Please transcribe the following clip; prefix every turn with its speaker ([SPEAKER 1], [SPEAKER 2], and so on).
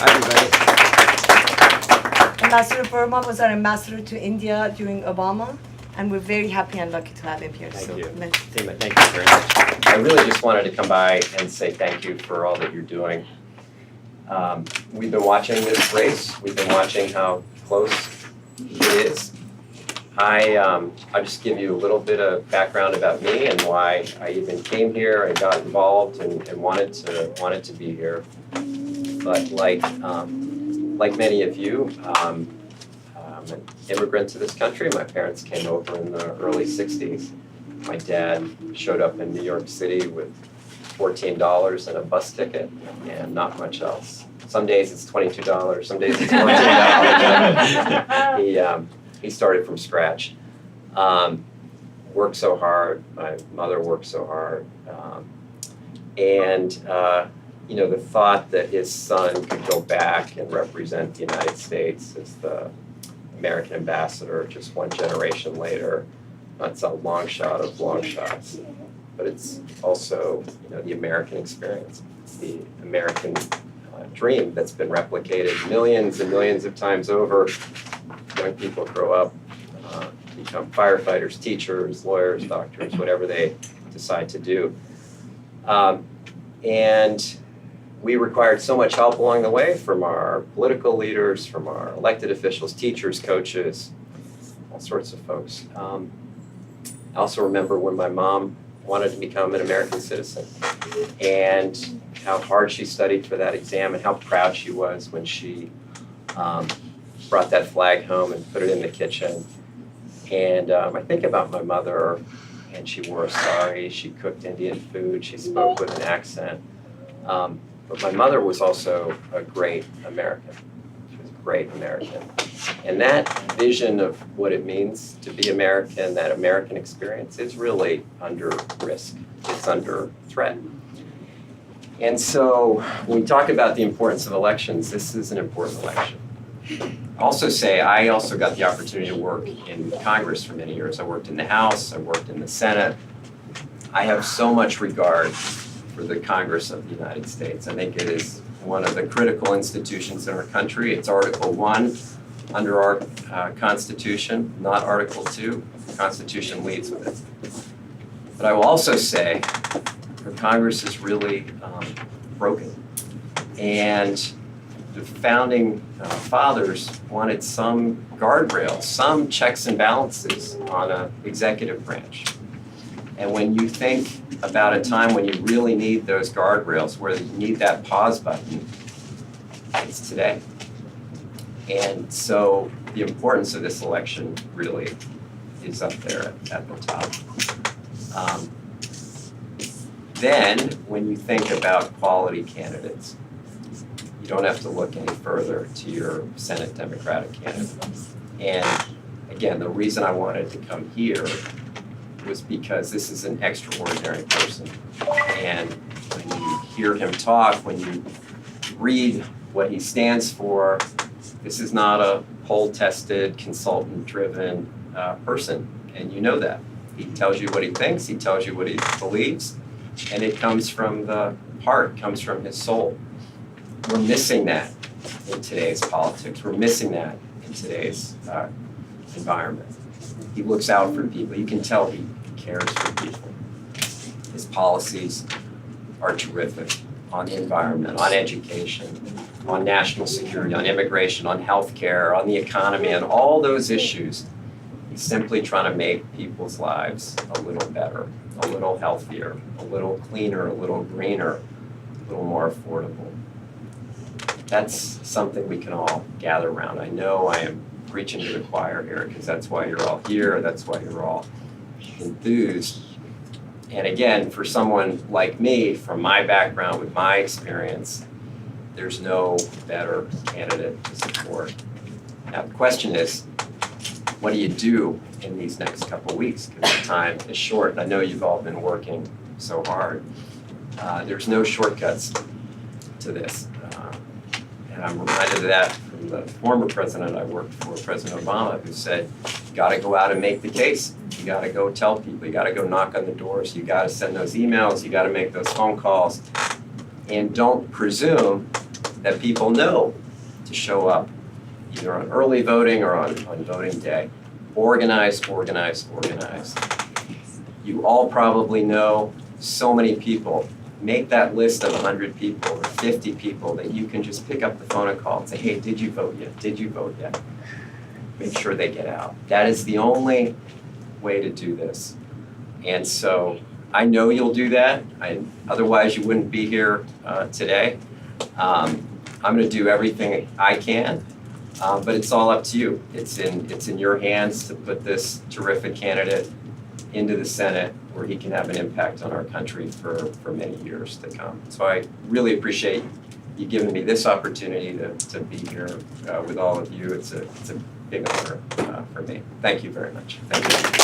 [SPEAKER 1] everybody.
[SPEAKER 2] Ambassador Verma was our ambassador to India during Obama, and we're very happy and lucky to have him here.
[SPEAKER 1] Thank
[SPEAKER 2] So,
[SPEAKER 1] you.
[SPEAKER 2] let's-
[SPEAKER 1] Tima, thank you very much. I really just wanted to come by and say thank you for all that you're doing. We've been watching this race. We've been watching how close it is. I'll just give you a little bit of background about me and why I even came here and got involved and wanted to be here. But like many of you, I'm an immigrant to this country. My parents came over in the early 60s. My dad showed up in New York City with $14 and a bus ticket and not much else. Some days it's $22, some days it's $14. He started from scratch. Worked so hard, my mother worked so hard. The thought that his son could go back and represent the United States as the American ambassador just one generation later, that's a long shot of long shots. But it's also, the American experience. It's the American dream that's been replicated millions and millions of times over. Young people grow up, become firefighters, teachers, lawyers, doctors, whatever they decide to do. And we required so much help along the way from our political leaders, from our elected officials, teachers, coaches, all sorts of folks. I also remember when my mom wanted to become an American citizen and how hard she studied for that exam and how proud she was when she brought that flag home and put it in the kitchen. And I think about my mother, and she wore a sari, she cooked Indian food, she spoke with an accent. But my mother was also a great American. She was a great American. And that vision of what it means to be American, that American experience, is really under risk. It's under threat. And so when we talk about the importance of elections, this is an important election. Also I also got the opportunity to work in Congress for many years. I worked in the House, I worked in the Senate. I have so much regard for the Congress of the United States. I think it is one of the critical institutions in our country. It's Article 1 under our Constitution, not Article 2. The Constitution leads with it. But I will also say our Congress is really broken. And the founding fathers wanted some guardrails, some checks and balances on an executive branch. And when you think about a time when you really need those guardrails, where you need that pause button, it's today. And so the importance of this election really is up there at the top. Then, when you think about quality candidates, you don't have to look any further to your Senate Democratic candidate. And again, the reason I wanted to come here was because this is an extraordinary person. And when you hear him talk, when you read what he stands for, this is not a poll-tested, consultant-driven person, and you know that. He tells you what he thinks, he tells you what he believes, and it comes from the heart, comes from his soul. We're missing that in today's politics. We're missing that in today's environment. He looks out for people. You can tell he cares for people. His policies are terrific on the environment, on education, on national security, on immigration, on healthcare, on the economy, on all those issues. He's simply trying to make people's lives a little better, a little healthier, a little cleaner, a little greener, a little more affordable. That's something we can all gather around. I know I am preaching to the choir here because that's why you're all here, that's why you're all enthused. And again, for someone like me, from my background, with my experience, there's no better candidate to support. Now the question is, what do you do in these next couple of weeks? Because the time is short, and I know you've all been working so hard. There's no shortcuts to this. And I'm reminded of that from the former president I worked for, President Obama, who said, you gotta go out and make the case. You gotta go tell people, you gotta go knock on the doors, you gotta send those emails, you gotta make those phone calls. And don't presume that people know to show up either on early voting or on voting day. Organize, organize, organize. You all probably know so many people. Make that list of 100 people or 50 people that you can just pick up the phone and call and say, hey, did you vote yet? Did you vote yet? Make sure they get out. That is the only way to do this. And so I know you'll do that. Otherwise, you wouldn't be here today. I'm going to do everything I can, but it's all up to you. It's in your hands to put this terrific candidate into the Senate where he can have an impact on our country for many years to come. So I really appreciate you giving me this opportunity to be here with all of you. It's a big honor for me. Thank you very much. Thank you.